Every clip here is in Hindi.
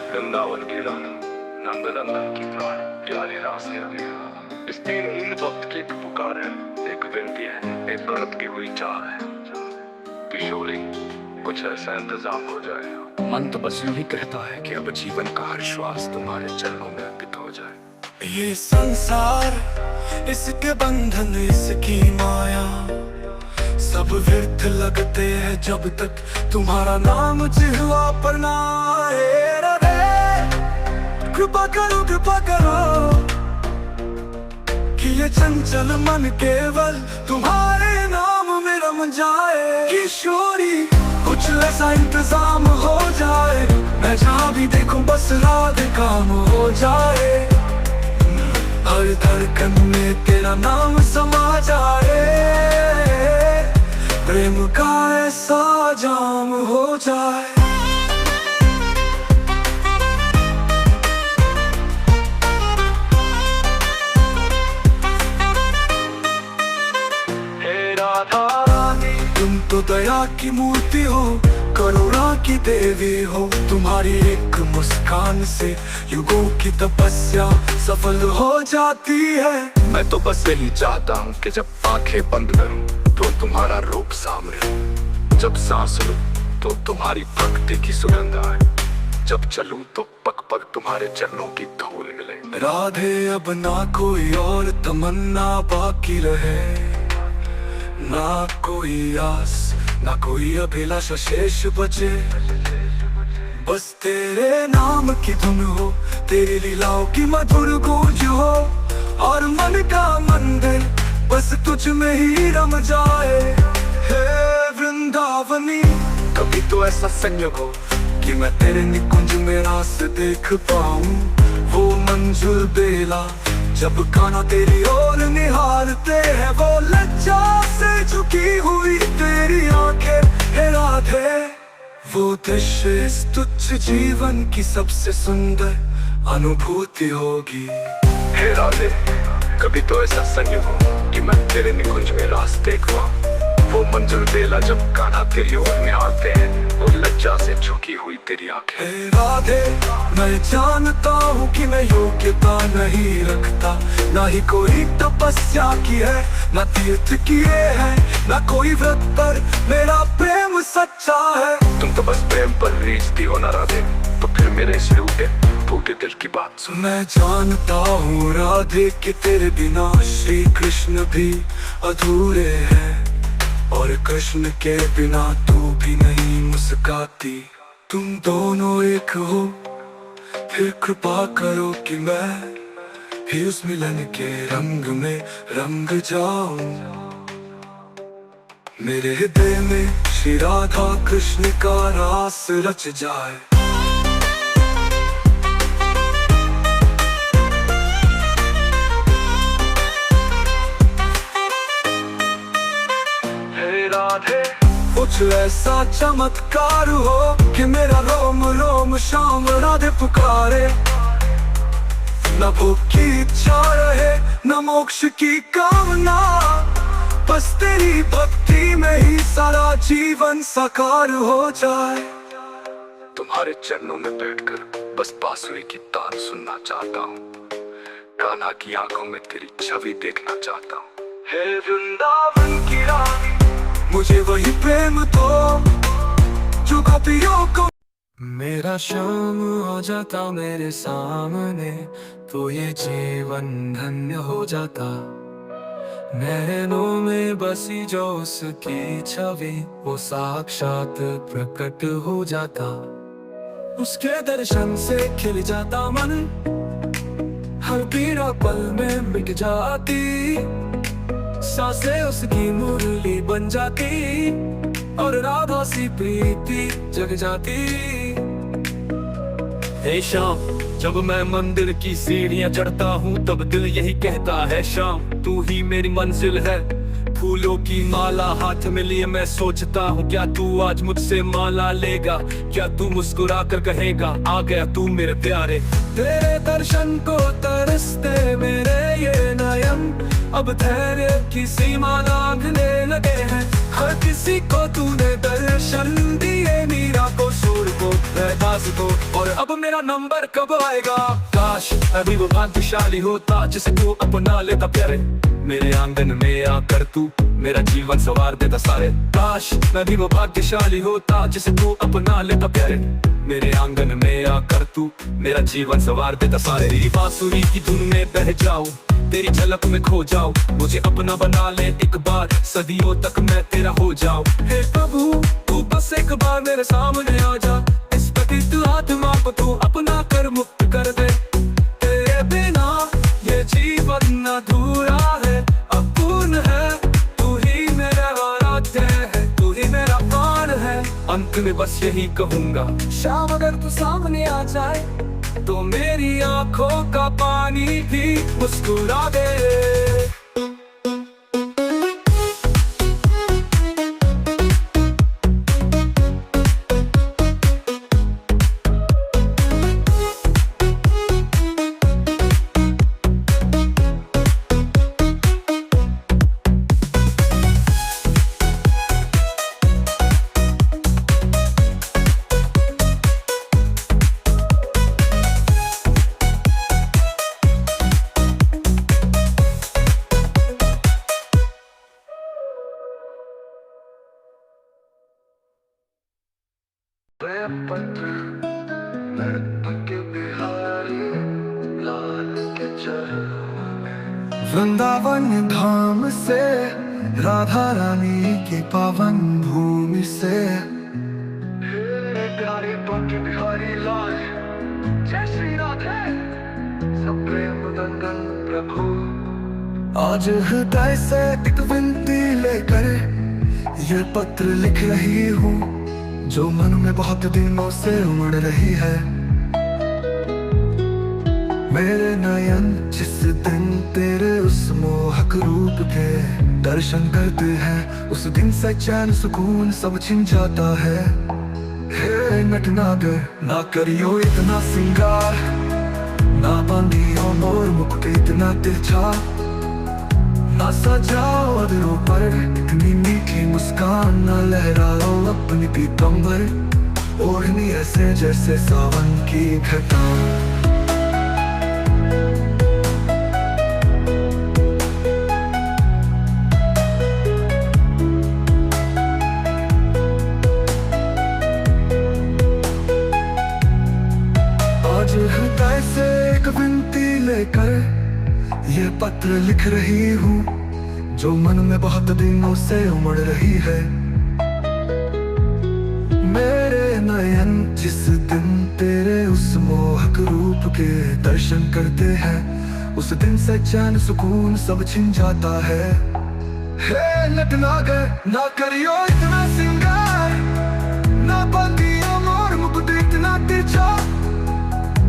वृंदावन की रानी नंदनंदन की प्राण प्यारे रास्ते लगे। इस दिन इन वक्त की पुकार है, एक विनती है, एक दर्द की हुई चाह है। किशोरी, कुछ ऐसा इंतजाम हो जाए। मन तो बस यूं ही कहता है कि अब जीवन का हर श्वास तुम्हारे चरणों में अर्पित हो जाए। ये संसार, इसके बंधन, इसकी माया, सब व्यर्थ लगते हैं जब तक तुम्हारा नाम जिह्वा पर ना आए। रे कृपा करो कि ये चंचल मन केवल तुम्हारे नाम में रम जाए। किशोरी, कुछ ऐसा इंतजाम हो जाए, मैं जहाँ भी देखूं बस राधे काम हो जाए। हर धड़कन में तेरा नाम समा जाए, प्रेम का ऐसा जाम हो जाए। हे राधा रानी, तुम तो दया की मूर्ति हो, करुणा की देवी हो। तुम्हारी एक मुस्कान से युगों की तपस्या सफल हो जाती है। मैं तो बस यही चाहता हूँ कि जब आंखें बंद करूँ तो तुम्हारा रूप सामने हो, जब सांस लूं तो तुम्हारी भक्ति की सुगंध आए, जब चलूं तो पग पग तुम्हारे चरणों की धूल मिले। राधे, अब ना कोई और तमन्ना बाकी रहे, ना कोई आस, ना कोई अभिलाषा शेष बचे। बस तेरे नाम की धुन हो, तेरी लीलाओं की मधुर गूंज हो, और मन का मंदिर बस तुझ में ही रम जाए। हे वृंदावनी, कभी तो ऐसा संयोग हो कि मैं तेरे निकुंज में रास देख पाऊं। वो मंजुल बेला जब कान्हा तेरी ओर निहारते हैं, वो लज्जा से झुकी हुई तेरी आंखें। हे राधे, वो दृश्य इस तुच्छ जीवन की सबसे सुंदर अनुभूति होगी। हे राधे, कभी तो ऐसा संयोग हो कि मैं तेरे निकुंज में रास देख पाऊं। वो मंजिल बेला जब कान्हा तेरी ओर निहारते हैं, वो लज्जा से झुकी हुई तेरी आंखें। हे राधे, मैं जानता हूँ कि मैं योग्यता नहीं रखता, ना ही कोई तपस्या की है, ना तीर्थ किए हैं, ना कोई व्रत, पर मेरा प्रेम सच्चा है। तुम तो बस प्रेम पर रीझती हो ना राधे, तो फिर मेरे इस टूटे दिल की बात सुन। मैं जानता हूँ राधे कि तेरे बिना श्री कृष्ण भी अधूरे हैं, और कृष्ण के बिना तू भी नहीं मुस्काती। तुम दोनों एक हो, फिर कृपा करो कि मैं भी उस मिलन के रंग में रंग जाऊं। मेरे हृदय में श्री राधा कृष्ण का रास रच जाए। कुछ ऐसा चमत्कार हो कि मेरा रोम रोम शाम राधे पुकारे। न भूख की इच्छा रहे, न मोक्ष की कामना, बस तेरी भक्ति में ही सारा जीवन साकार हो जाए। तुम्हारे चरणों में बैठकर बस बांसुरी की तान सुनना चाहता हूँ, कान्हा की आंखों में तेरी छवि देखना चाहता हूँ। हे वृंदावन की रानी, मुझे वही प्रेम तो जो गोपियों को। मेरा शाम आ जाता मेरे सामने, तो ये जीवन धन्य हो जाता। नैनों में बसी जो उसकी छवि, वो साक्षात प्रकट हो जाता। उसके दर्शन से खिल जाता मन, हर पीड़ा पल में मिट जाती। सांसें उसकी मुरली बन जाती, और राधा सी प्रीति जग जाती। हे शाम, जब मैं मंदिर की सीढ़ियां चढ़ता हूँ, तब दिल यही कहता है, शाम तू ही मेरी मंजिल है। फूलों की माला हाथ में लिए मैं सोचता हूँ, क्या तू आज मुझसे माला लेगा? क्या तू मुस्कुरा कर कहेगा, आ गया तू मेरे प्यारे। तेरे दर्शन को तरसते मेरे ये नयन, अब धैर्य की सीमा लांघने लगे हैं। हर किसी को तूने दर्शन दिए, मीरा को, सूर को, अब मेरा नंबर कब आएगा। काश अभी वो भाग्यशाली होता जिसे तू अपना लेता प्यारे, मेरे आंगन में आकर तू मेरा जीवन संवार देता सारे। काश मैं भी वो भाग्यशाली होता जिसे तू अपना लेता प्यारे, मेरे आंगन में आकर तू मेरा जीवन संवार देता सारे। तेरी बांसुरी की धुन में बह जाऊं, तेरी झलक में खो जाऊं, मुझे अपना बना ले एक बार, सदियों तक मैं तेरा हो जाऊं। हे प्रभु तू बस एक बार मेरे सामने आ जा, इस पतित आत्मा को तू अपना कर मुक्त कर दे। तेरे बिना ये जीवन अधूरा है, अपूर्ण है, तू ही मेरा आराध्य है, तू ही मेरा प्राण है। अंत में बस यही कहूंगा, शाम अगर तू सामने आ जाए तो मेरी आंखों का पानी भी मुस्कुरा दे। वृंदावन धाम से, राधा रानी की पावन भूमि से, प्यारे पंख बिहारी लाल, जय श्री राधे, सब प्रेम गंगन प्रभु। आज हृदय से एक विनती लेकर ये पत्र लिख रही हूँ, जो मन में बहुत दिनों से उमड़ रही है। मेरे नयन जिस दिन तेरे उस मोहक रूप के दर्शन करते हैं, उस दिन से चैन सुकून सब छिन जाता है। हे नटनागर ना करियो इतना सिंगार, ना बांधियो मोर मुकुट इतना तिरछा, ना सजाओ अधरों पर इतनी मीठी मुस्कान, ना लहराओ अपनी पीतांबर ओढ़नी ऐसे जैसे सावन की घटा। आज हृदय से एक विनती लेकर ये पत्र लिख रही हूँ, जो मन में बहुत दिनों से उमड़ रही है। मेरे नयन जिस दिन तेरे उस मोहक रूप के दर्शन करते हैं, उस दिन से चैन सुकून सब छिन जाता है। हे नटनागर ना करियो इतना सिंगार, ना बांधियो मोर मुकुट इतना तिरछा,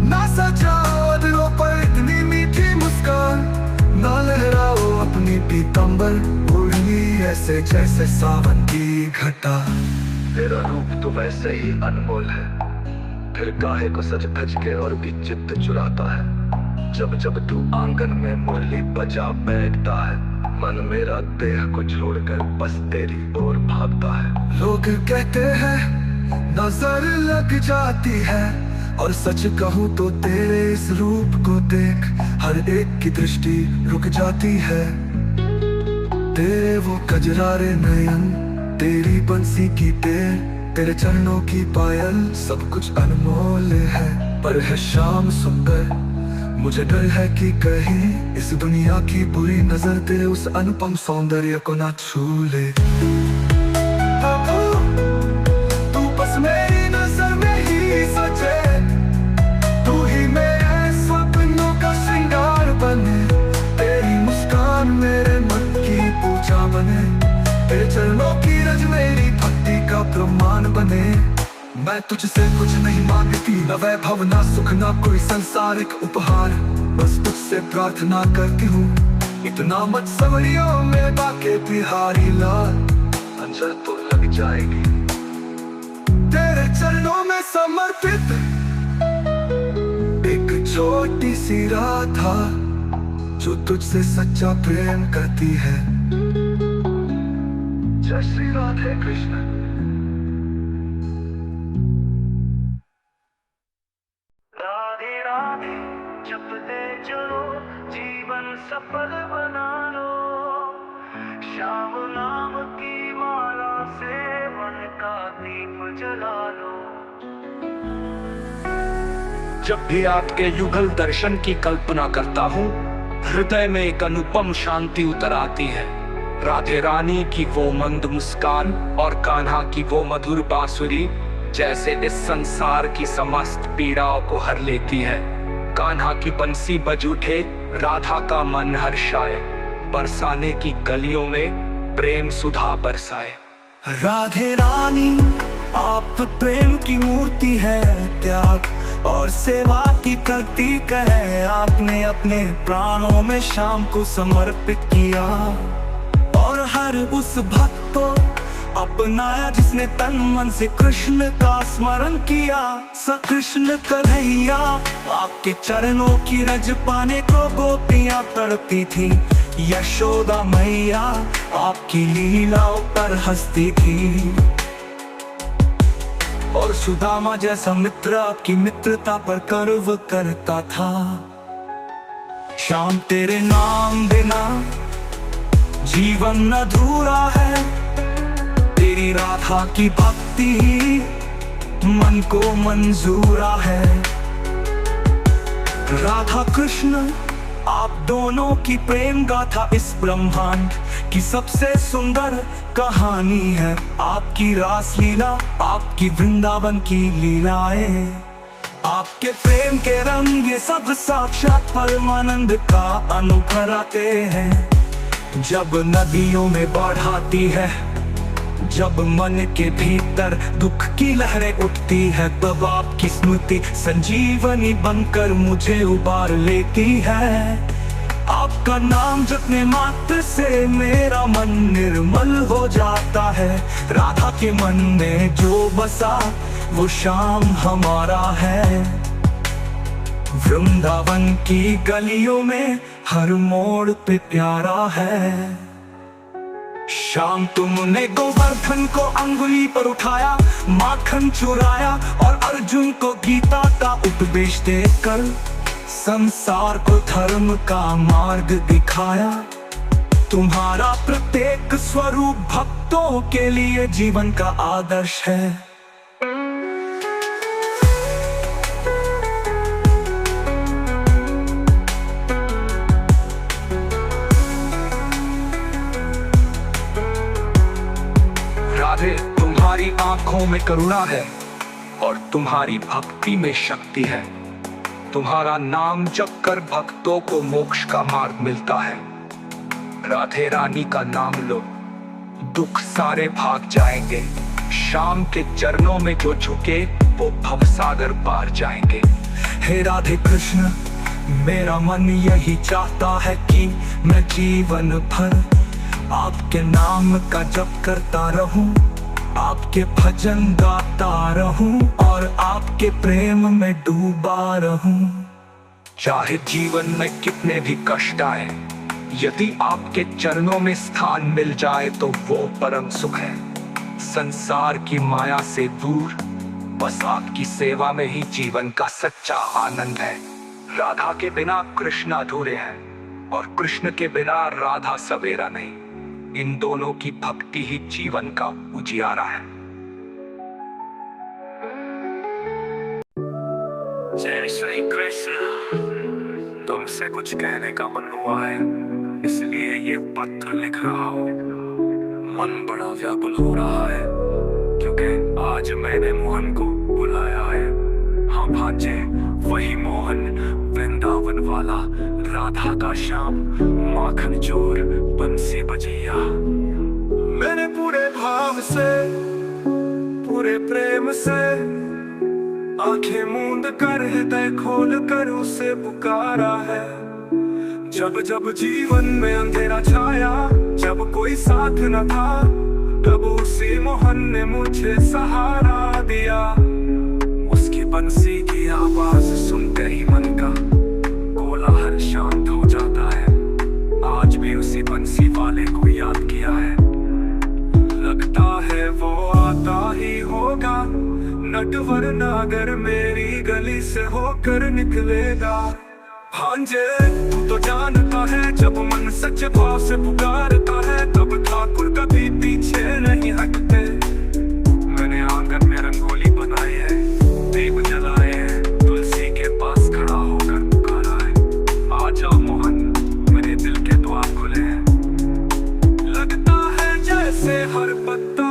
ना सजाओ अधरों पर इतनी मीठी मुस्कान, ना लहराओ अपनी पीतांबर ओढ़नी ऐसे जैसे सावन की घटा। तेरा रूप तो वैसे ही अनमोल है, फिर काहे को सज धज के और भी चित्त चुराता है। जब जब तू आंगन में मुरली बजा बैठता है, मन मेरा देह को छोड़कर बस तेरी ओर भागता है। लोग कहते हैं नजर लग जाती है, और सच कहूँ तो तेरे इस रूप को देख हर एक की दृष्टि रुक जाती है। तेरे वो कजरारे नयन, तेरी बंसी की टेर, तेरे चरणों की पायल, सब कुछ अनमोल है। पर है शाम सुंदर, मुझे डर है कि कहीं इस दुनिया की बुरी नजर तेरे उस अनुपम सौंदर्य को ना छू ले। तू बस मेरी नजर में ही सचे, तू ही मेरे स्वप्नों का श्रृंगार बने, तेरी मुस्कान मेरे मन की पूजा बने, तेरे चरणों की रज मेरी भक्ति का प्रमाण बने। मैं तुझसे कुछ नहीं मांगती, न वैभव ना सुख ना कोई संसारिक उपहार, बस तुझसे प्रार्थना करती हूँ इतना मत सवरियो में बाके बिहारी लाल। अंजल तो लग जाएगी तेरे चरणों में समर्पित, एक छोटी सी राधा जो तुझसे सच्चा प्रेम करती है। जय श्री राधे कृष्ण। सफल बना लो। श्याम नाम की माला से मन का दीप जला लो। जब भी आपके युगल दर्शन की कल्पना करता हूँ, हृदय में एक अनुपम शांति उतर आती है। राधे रानी की वो मंद मुस्कान और कान्हा की वो मधुर बांसुरी जैसे इस संसार की समस्त पीड़ाओं को हर लेती है। कान्हा की बंसी बज उठे, राधा का मन हर्षाए, बरसाने की गलियों में प्रेम सुधा बरसाए। राधे रानी आप प्रेम की मूर्ति है, त्याग और सेवा की प्रतीक है। आपने अपने प्राणों में शाम को समर्पित किया और हर उस भक्त को अपनाया जिसने तन मन से कृष्ण का स्मरण किया। कृष्ण कन्हैया आपके चरणों की रज पाने को गोपियां तड़पती थी। यशोदा मैया आपकी लीलाओं पर हंसती थी और सुदामा जैसा मित्र आपकी मित्रता पर गर्व करता था। श्याम तेरे नाम बिना जीवन अधूरा है, तेरी राधा की भक्ति ही मन को मंजूरा है। राधा कृष्ण आप दोनों की प्रेम गाथा इस ब्रह्मांड की सबसे सुंदर कहानी है। आपकी रास लीला, आपकी वृंदावन की लीलाएं, आपके प्रेम के रंग ये सब साक्षात परमानंद का अनुभव आते हैं। जब नदियों में बाढ़ आती है, जब मन के भीतर दुख की लहरें उठती है, तब आपकी स्मृति संजीवनी बनकर मुझे उबार लेती है। आपका नाम जपने मात्र से मेरा मन निर्मल हो जाता है। राधा के मन में जो बसा वो श्याम हमारा है। वृंदावन की गलियों में हर मोड़ पे प्यारा है। श्याम तुमने गोवर्धन को अंगुली पर उठाया, माखन चुराया और अर्जुन को गीता का उपदेश देकर संसार को धर्म का मार्ग दिखाया। तुम्हारा प्रत्येक स्वरूप भक्तों के लिए जीवन का आदर्श है। राधे तुम्हारी आंखों में करुणा है और तुम्हारी भक्ति में शक्ति है। तुम्हारा नाम जप कर भक्तों को मोक्ष का मार्ग मिलता है। राधे रानी का नाम लो, दुख सारे भाग जाएंगे। श्याम के चरणों में जो झुके वो भवसागर पार जाएंगे। हे राधे कृष्ण, मेरा मन यही चाहता है कि मैं जीवन भर आपके नाम का जप करता रहूं, आपके भजन गाता रहूं और आपके प्रेम में डूबा रहूं। चाहे जीवन में कितने भी कष्ट आए, यदि आपके चरणों में स्थान मिल जाए तो वो परम सुख है। संसार की माया से दूर बस आपकी सेवा में ही जीवन का सच्चा आनंद है। राधा के बिना कृष्ण अधूरे हैं और कृष्ण के बिना राधा सवेरा नहीं। इन दोनों की भक्ति ही जीवन का उजियारा है। जय श्री कृष्ण। तुमसे कुछ कहने का मन हुआ है, इसलिए ये पत्र लिख रहा हूँ। मन बड़ा व्याकुल हो रहा है क्योंकि आज मैंने मोहन को बुलाया है। हाँ भांजे, वही मोहन, वृंदावन वाला, राधा का श्याम, माखन चोर, बंसी बजिया। मैंने पूरे भाव से, पूरे प्रेम से आंखें मूंद कर हृदय खोल कर उसे पुकारा है। जब जब जीवन में अंधेरा छाया, जब कोई साथ न था, तब उसी मोहन ने मुझे सहारा दिया। उसकी बंसी की आवाज सुनते ही मन का कोलाहल शांत हो जाता है। आज भी उसी बंसी वाले को याद किया है। लगता है वो आता ही होगा, नटवर नागर मेरी गली से होकर निकलेगा। भांजे तू तो जानता है, जब मन सच्चे भाव से पुकारता है तब ठाकुर कभी पीछे नहीं हटते। मैंने आंगन में रंगोली बनाई है, दीप जलाए हैं, तुलसी के पास खड़ा होकर पुकारा है, आ जाओ मोहन, मेरे दिल के द्वार खुले हैं। लगता है जैसे हर पत्ता,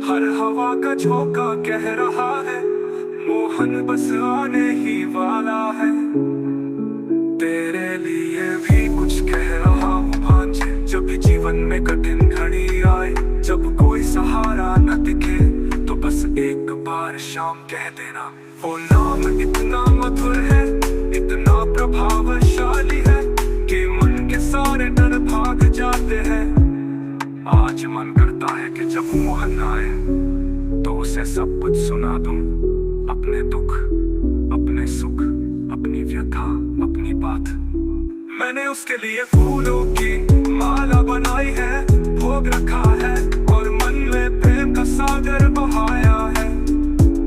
हर हवा का झोंका कह रहा है, मोहन बस आने ही वाला है। तेरे लिए भी कुछ कह रहा हूँ भांजे, जब भी जीवन में कठिन घड़ी आए, जब कोई सहारा न दिखे, तो बस एक बार शाम कह देना। वो नाम इतना मधुर है, इतना प्रभावशाली है, कि मन के सारे डर भाग जाते हैं। आज मन करता है कि जब मोहन आए, तो उसे सब कुछ सुना दूं, अपने दुख, अपने सुख, अपनी व्यथा, अपनी बात। मैंने उसके लिए फूलों की माला बनाई है, भोग रखा है और मन में प्रेम का सागर बहाया है।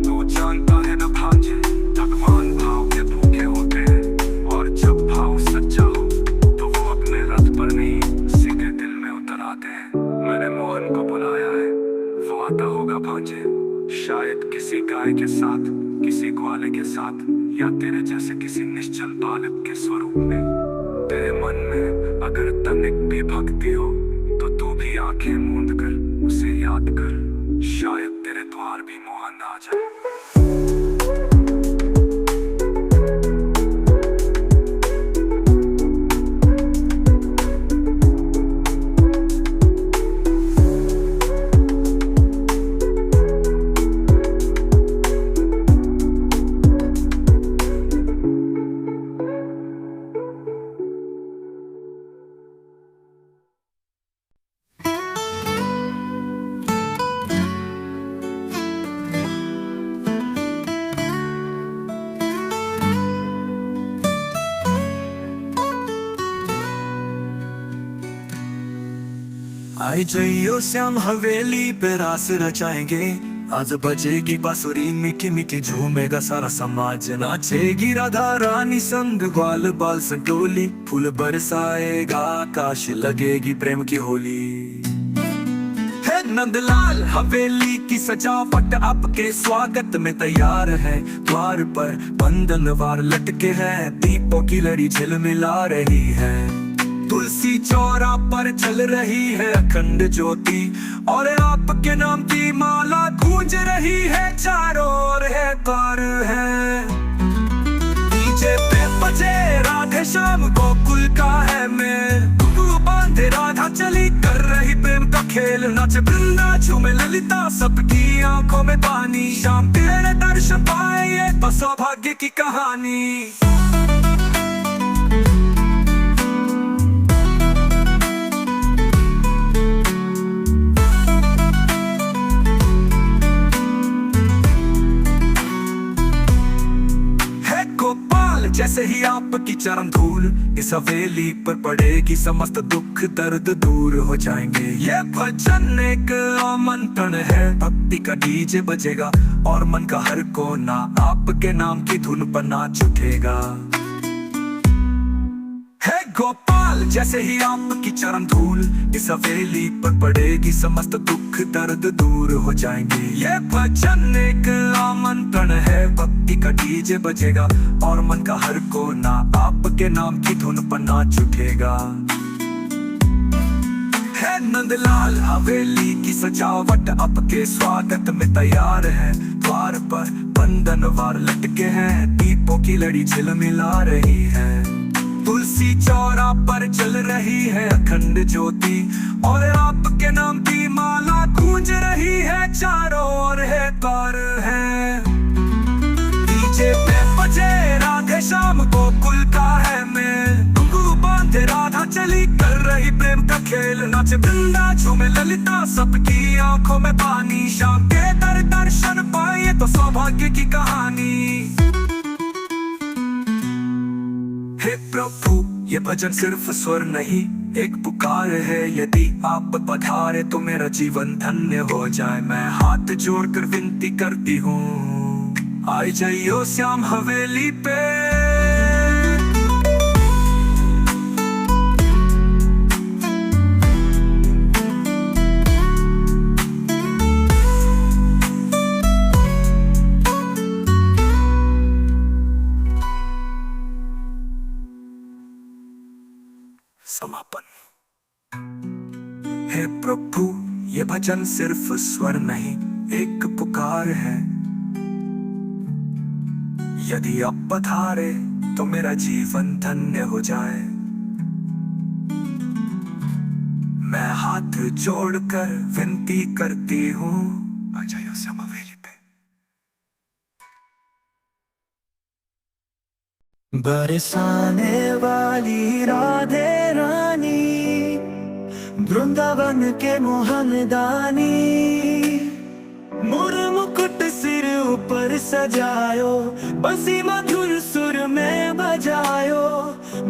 तू जानता है ना भांजे, भगवान भाव के भूखे होते हैं, और जब भाव सच्चा हो तो वो अपने रथ पर नहीं, सीधे दिल में उतर आते हैं। मैंने मोहन को बुलाया है, वो आता होगा भांजे, शायद किसी गाय के साथ, किसी ग्वाले के साथ, या तेरे जैसे किसी निश्चल बालक के स्वरूप में। तेरे मन में अगर तनिक भी भक्ति हो, तो तू भी आंखें मूंद कर उसे याद कर, शायद तेरे द्वार भी मोहन आ जाए। आई जाइयो श्याम हवेली पे रास रचाएंगे, आज बजेगी बांसुरी, मीठी मीठी झूमेगा सारा समाज, नाचेगी राधा रानी संग ग्वाल बाल संटोली, फूल बरसाएगा आकाश, लगेगी प्रेम की होली। है नंदलाल हवेली की सजावट आपके स्वागत में तैयार है, द्वार पर बंधन वार लटके हैं, दीपों की लड़ी झिलमिला रही है, तुलसी चौरा पर चल रही है अखंड ज्योति, और आपके नाम की माला गूंज रही है, चारों ओर है तार है। डीजे पे बजे राधे श्याम गोकुल का है मेल, घुंघरू बांधे राधा चली कर रही प्रेम का खेल, नाचे वृंदा झूमे ललिता सबकी आंखों में पानी, शाम तेरे दर्शन पाए ये तो सौभाग्य की कहानी। जैसे ही आपकी चरण धूल इस हवेली पर पड़ेगी, समस्त दुख दर्द दूर हो जाएंगे। ये भजन एक आमंत्रण है, भक्ति का डीजे बजेगा और मन का हर कोना आपके नाम की धुन पर नाच उठेगा। है गोपाल जैसे ही आपकी चरण धूल इस हवेली पर पड़ेगी, समस्त दुख दर्द दूर हो जाएंगे। ये भजन एक आमंत्रण है, भक्ति का डीजे बजेगा और मन का हर कोना आपके नाम की धुन पर नाच उठेगा। है नंदलाल हवेली की सजावट आपके स्वागत में तैयार है, द्वार पर बंधन वार लटके हैं, दीपों की लड़ी झिलमिला रही है, तुलसी चौरा पर चल रही है अखंड ज्योति, और आपके नाम की माला गूंज रही है, चारों ओर है तार है। डीजे पे बजे राधे श्याम गोकुल का है मेल, घुंघरू बांधे राधा चली कर रही प्रेम का खेल, नाचे वृंदा झूमे ललिता सबकी आंखों में पानी, शाम के दर्शन पाए तो सौभाग्य की कहानी। हे प्रभु ये भजन सिर्फ स्वर नहीं एक पुकार है, यदि आप पधारे तो मेरा जीवन धन्य हो जाए। मैं हाथ जोड़कर विनती करती हूँ, आई जाइयो श्याम हवेली पे। समापन। हे प्रभु, ये भजन सिर्फ स्वर नहीं, एक पुकार है। यदि आप पधारे तो मेरा जीवन धन्य हो जाए। मैं हाथ जोड़कर विनती करती हूँ, आ जाइए समावेली पे। बरसाने वाली राधे रानी, वृंदावन के मोहनदानी, मोर मुकुट सिर ऊपर सजायो, बंसी मधुर सुर में बजायो,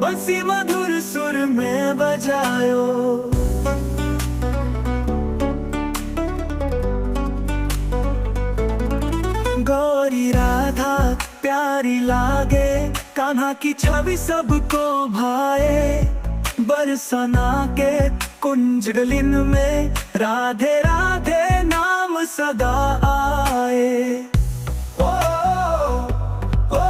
बंसी मधुर सुर में बजायो। गौरी राधा प्यारी लागे, कान्हा की छवि सबको भाए। बरसाना के कुंज गलिन में राधे राधे नाम सदा आए। ओ, ओ,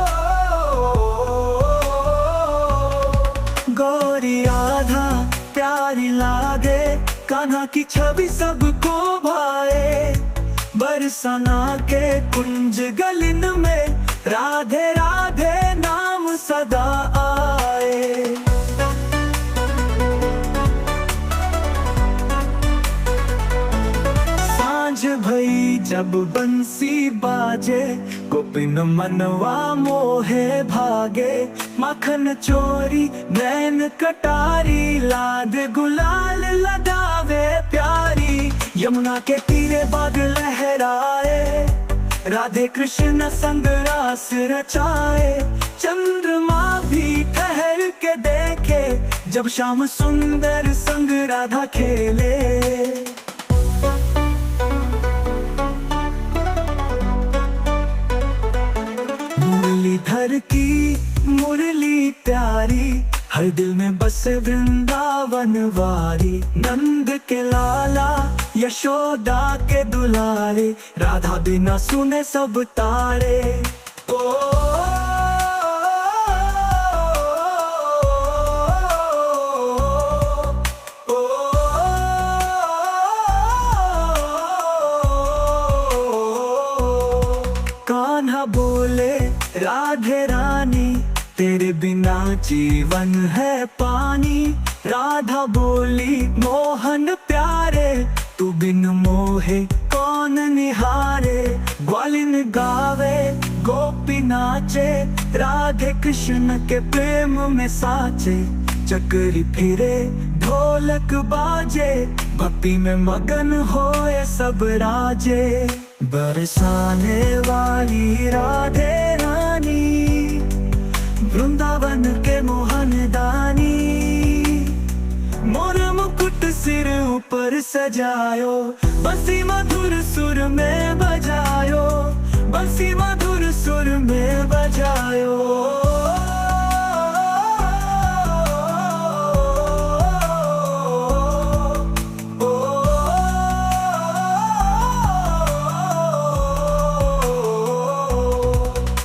गौरी राधा प्यारी लागे, कान्हा की छवि सबको भाए। बरसाना के कुंज गलिन में राधे राधे नाम सदा आए। सांझ भई जब बंसी बाजे, गोपिन मनवा मोहे भागे। माखन चोरी नैन कटारी, लाद गुलाल लगावे प्यारी। यमुना के तीरे बाग लहराए, राधे कृष्ण संग रास रचाए। चंद्रमा भी ठहर के देखे, जब शाम सुंदर संग राधा खेले। मुरलीधर की मुरली प्यारी, हर दिल में बसे वृंदावन वारी। नंद के लाला यशोदा के दुलारे, राधा बिना सुने सब तारे। ओ, ओ, कान्हा बोले राधे रानी, तेरे बिना जीवन है पानी। राधा बोली मोहन प्यारे, तू बिन मोहे कौन निहारे। ग्वालिन गावे गोपी नाचे, राधे कृष्ण के प्रेम में साचे। चक्री फिरे ढोलक बाजे, भक्ति में मगन होए सब राजे। बरसाने वाली राधे रानी, वृंदावन के मोहनदानी। मोर मुकुट सिर ऊपर सजायो, बंसी मधुर सुर में बजायो, बंसी मधुर सुर में बजायो।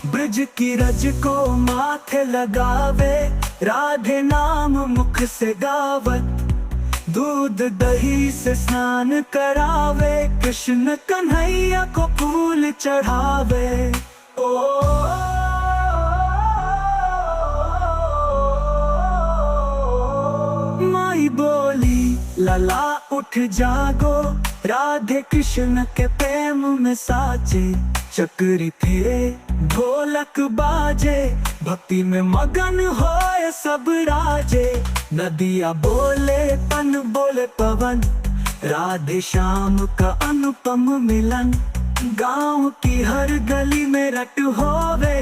ब्रज की रज को माथे लगावे, राधे नाम मुख से गावत। दूध दही से स्नान करावे, कृष्ण कन्हैया को फूल चढ़ावे। ओ, माई बोली लला उठ जागो, राधे कृष्ण के प्रेम में साचे। चक्री फिरे ढोलक बाजे, भक्ति में मगन होए सब राजे। नदिया बोले तन बोले पवन, राधे श्याम का अनुपम मिलन। गांव की हर गली में रट होवे,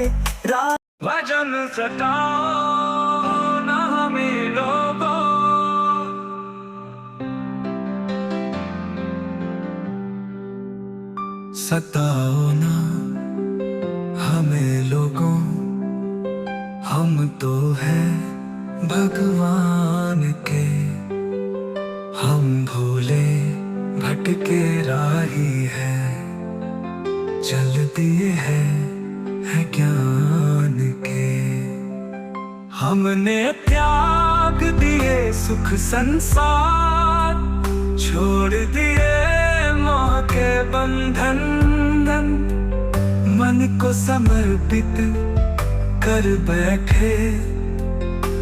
भजन सताओ ना हमें लोगों। सताओ ना हमें लोगों, हम तो हैं भगवान के। हम भूले भटके राही हैं, चल दिए है ज्ञान के। हमने त्याग त्याग दिए सुख संसार, छोड़ दिए मोह के बंधन, मन को समर्पित कर बैठे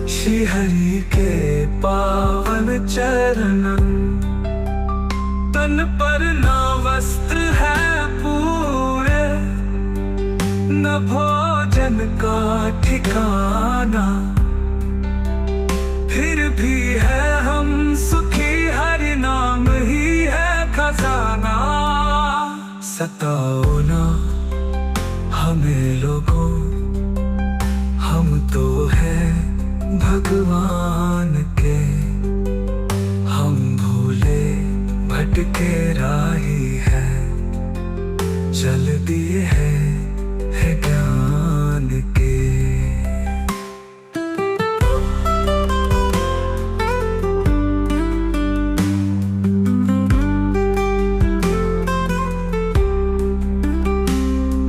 श्री हरि के पावन चरण। तन पर न वस्त्र है पूरे, न भोजन का ठिकाना, फिर भी है हम सुखी, हरि नाम ही है खजाना। सताओ ना हमें लोगों, हम तो हैं भगवान के, हम भूले भटके राही हैं, चल दिए है ज्ञान के।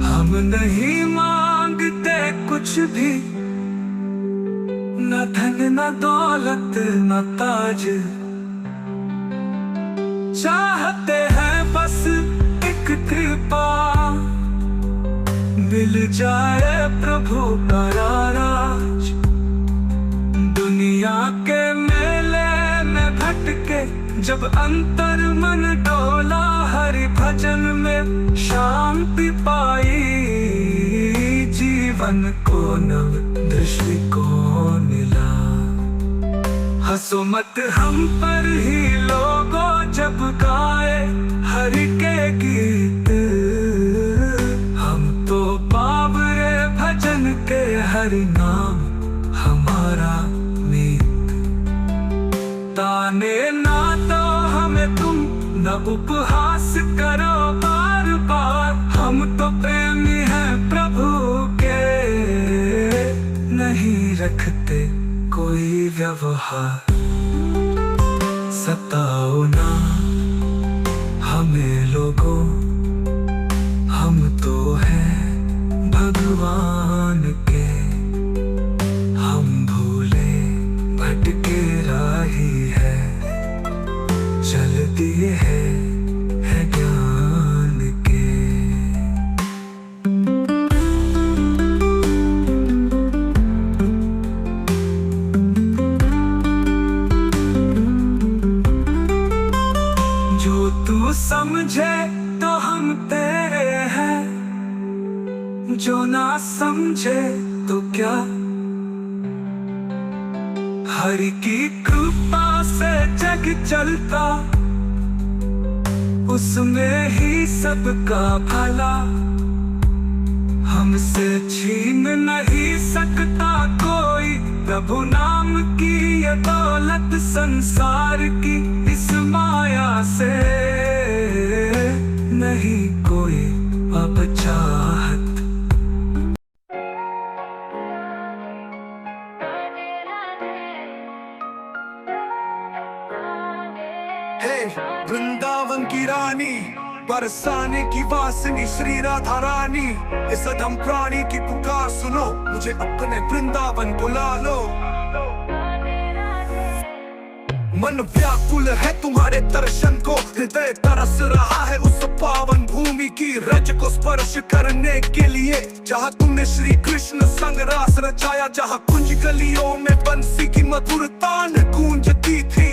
हम नहीं मांगते कुछ भी, न धन न दौलत न ताज, चाहते हैं बस एक कृपा, मिल जाए प्रभु का राज। दुनिया के मेले में भटके जब अंतर मन डोला, हरि भजन में शांति पाई, जीवन को नव दृष्टिकोण मिला। हंसो मत हम पर ही लोगों जब गाए हरि के गीत, हम तो बाबरे भजन के, हरि नाम हमारा मीत। ताने ना तो हमें तुम न उपहास करो बार बार, हम तो प्रेमी हैं प्रभु के, नहीं रखते कोई व्यवहार। सताओ ना हमें लोगों, हम तो हैं भगवान के, हम भूले भटके राही है, चल दिए है ज्ञान के। जो तू समझे तो हम तेरे हैं, जो ना समझे तो क्या, हरि की कृपा से जग चलता, उसमें ही सबका भला। हमसे छीन नहीं सकता कोई प्रभु नाम की ये दौलत, संसार की इस माया से नहीं कोई अब चाहत। हे वृंदावन की रानी, बरसाने की वासनी श्री राधा रानी, इस अधम प्राणी की पुकार सुनो, मुझे अपने वृंदावन बुला लो। मन व्याकुल है तुम्हारे दर्शन को, हृदय तरस रहा है उस पावन भूमि की रज को स्पर्श करने के लिए, जहाँ तुमने श्री कृष्ण संग रास रचाया, जहाँ कुंज गलियों में बंसी की मधुर तान गूंजती थी।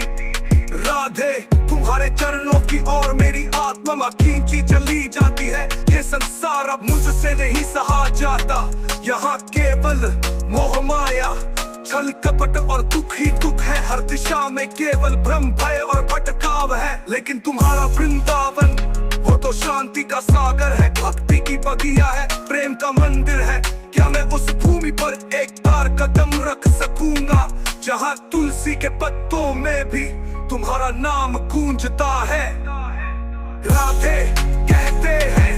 राधे तुम्हारे चरणों की ओर मेरी आत्मा खींची चली जाती है, ये संसार अब मुझसे नहीं सहा जाता। यहाँ केवल मोह माया, छल कपट और दुख ही दुख है, हर दिशा में केवल भ्रम भय और भटकाव है। लेकिन तुम्हारा वृंदावन वो तो शांति का सागर है, भक्ति की बगिया है, प्रेम का मंदिर है। क्या मैं उस भूमि पर एक बार कदम रख सकूंगा, जहाँ तुलसी के पत्तों में भी तुम्हारा नाम गूंजता है। राधे कहते हैं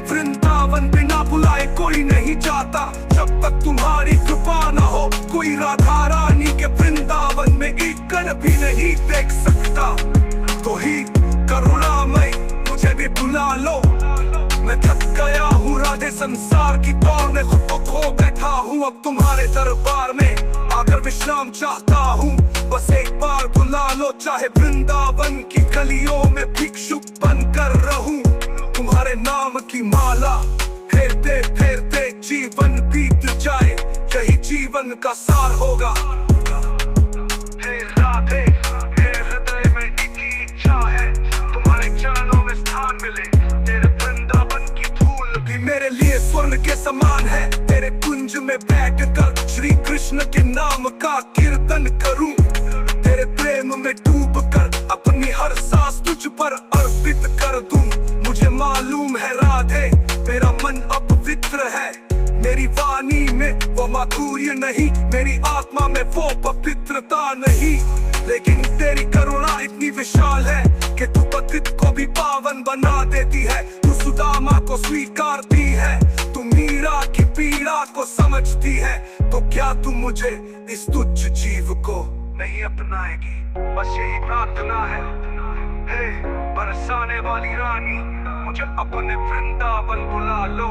वृंदावन बिना बुलाए कोई नहीं जाता, जब तक तुम्हारी कृपा न हो कोई राधा रानी के वृंदावन में एक कण भी नहीं देख सकता। तो ही करुणामय मुझे भी बुला लो, मैं थक गया हूँ राधे संसार की दौड़ में, खुद को खो बैठा हूँ अब तुम्हारे दरबार में। आकर विश्राम चाहता हूँ। बस एक बार बुला लो, चाहे वृंदावन की गलियों में भिक्षुक बनकर रहूं। तुम्हारे नाम की माला फेरते फेरते जीवन बीत जाए, यही जीवन का सार होगा। हे राधे, हे हृदय में एक ही इच्छा है, तुम्हारे चरणों में स्थान मिले। तेरे वृंदावन की धूल भी मेरे लिए स्वर्ण के समान है। तेरे कुंज में बैठकर श्री कृष्ण के नाम का कीर्तन करूं। तेरे प्रेम में डूब कर अपनी हर सांस तुझ पर अर्पित कर दूं। मुझे मालूम है राधे, मेरा मन अपवित्र है। मेरी वाणी में वो माधुर्य नहीं, मेरी आत्मा में वो पवित्रता नहीं। लेकिन तेरी करुणा इतनी विशाल है कि तू पतित को भी पावन बना देती है। तू सुदामा को स्वीकारती है, तू मीरा की पीड़ा को समझती है। तो क्या तू मुझे इस तुच्छ जीव को नहीं अपनाएगी? बस यही प्रार्थना है। हे बरसाने वाली रानी, मुझे अपने वृंदावन बुला लो।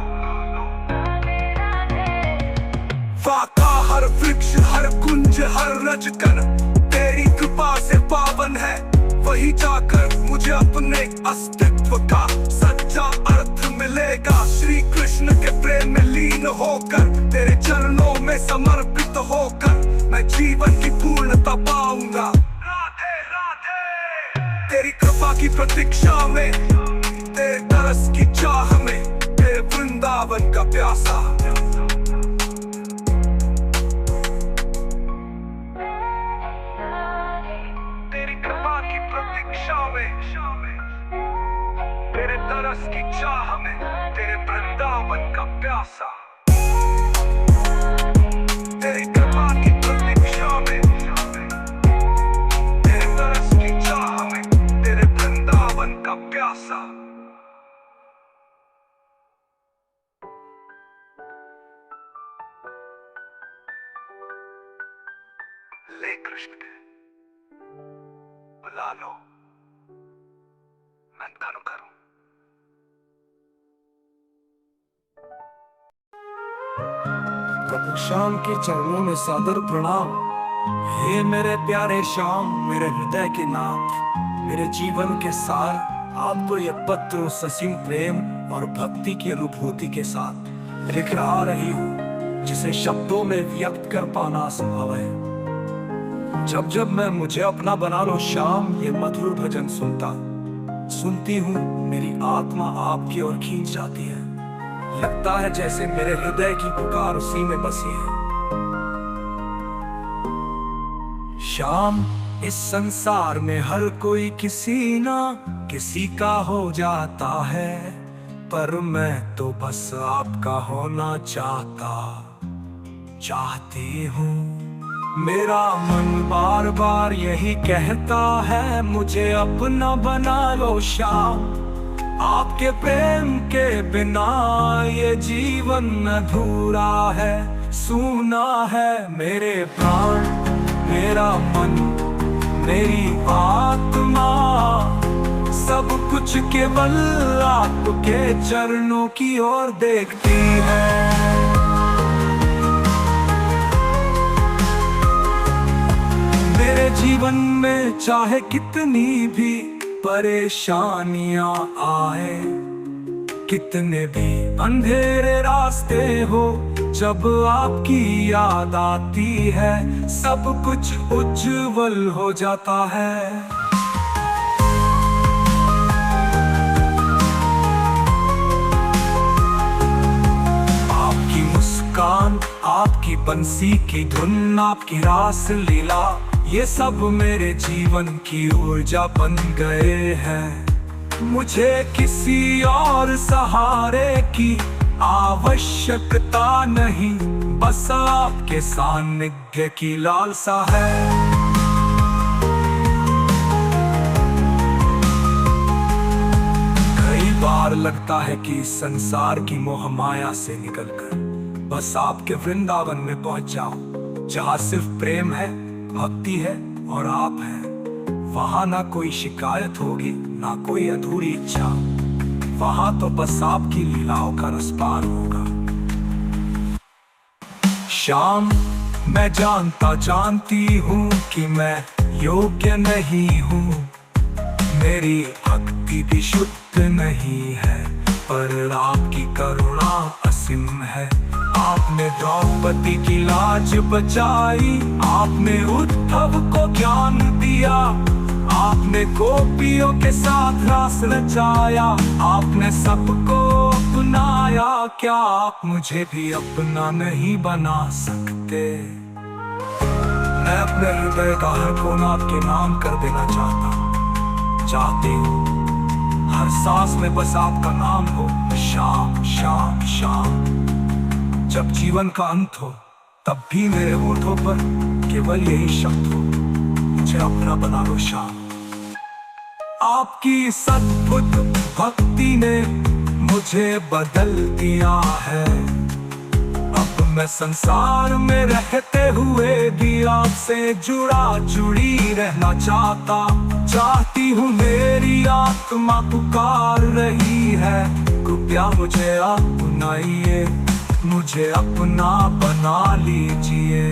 वाका हर वृक्ष, हर कुंज, हर रजकन तेरी कृपा से पावन है। वही जाकर मुझे अपने अस्तित्व का सच्चा अर्थ मिलेगा। श्री कृष्ण के प्रेम में लीन होकर, तेरे चरणों में समर्पित होकर मैं जीवन की पूर्णता पाऊंगा। राधे राधे, तेरी कृपा की प्रतीक्षा में, तेरे तरस की चाह में, तेरे वृंदावन का प्यासा। तेरी कृपा की प्रतीक्षा में, तेरे तरस की चाह में, तेरे वृंदावन का प्यासा। तेरी कृपा की प्रतीक्षा में, तेरे तरस की चाह में, तेरे वृंदावन का प्यासा। ले कृष्ण के बुला लो, मैं करूं। प्रभु श्याम के चरणों में सादर प्रणाम। हे मेरे प्यारे श्याम, मेरे हृदय के नाथ, मेरे जीवन के सार, आपको यह पत्र ससीम प्रेम और भक्ति की अनुभूति के साथ लिख आ रही हूँ, जिसे शब्दों में व्यक्त कर पाना असंभव है। जब जब मैं मुझे अपना बना लो श्याम ये मधुर भजन सुनती हूँ, मेरी आत्मा आपकी ओर खींच जाती है। लगता है जैसे मेरे हृदय की पुकार उसी में बसी है। श्याम, इस संसार में हर कोई किसी ना किसी का हो जाता है, पर मैं तो बस आपका होना चाहती हूँ। मेरा मन बार बार यही कहता है, मुझे अपना बना लो श्याम। आपके प्रेम के बिना ये जीवन अधूरा है, सूना है। मेरे प्राण, मेरा मन, मेरी आत्मा, सब कुछ केवल आपके चरणों की ओर देखती है। मेरे जीवन में चाहे कितनी भी परेशानियां आए, कितने भी अंधेरे रास्ते हो, जब आपकी याद आती है सब कुछ उज्जवल हो जाता है। आपकी मुस्कान, आपकी बंसी की धुन, आपकी रास लीला, ये सब मेरे जीवन की ऊर्जा बन गए हैं। मुझे किसी और सहारे की आवश्यकता नहीं, बस आपके सानिध्य की लालसा है। कई बार लगता है कि संसार की मोह माया से निकलकर बस आपके वृंदावन में पहुंच जाऊं, जहां सिर्फ प्रेम है, भक्ति है और आप हैं। वहां ना कोई शिकायत होगी, ना कोई अधूरी इच्छा। वहां तो बस आपकी लीलाओं का रसपान होगा। शाम, मैं जानता जानती हूँ कि मैं योग्य नहीं हूँ, मेरी भक्ति भी शुद्ध नहीं है, पर आपकी करुणा असीम है। आपने द्रौपदी की लाज बचाई, आपने उद्धव को ज्ञान दिया, आपने गोपियों के साथ रास रचाया, आपने सबको अपनाया। क्या आप मुझे भी अपना नहीं बना सकते? मैं अपने हृदय का हर कोना आपके नाम कर देना चाहती हूँ। हर सांस में बस आपका नाम हो, शाम शाम शाम। जब जीवन का अंत हो तब भी मेरे होठों पर केवल यही शब्द हो, मुझे अपना बना लो शाम। आपकी सद्बुद्ध भक्ति ने मुझे बदल दिया है, अब मैं संसार में रहते हुए भी आपसे जुड़ी रहना चाहती हूँ। मेरी आत्मा पुकार रही है, कृपया मुझे अपनाइए, मुझे अपना बना लीजिए।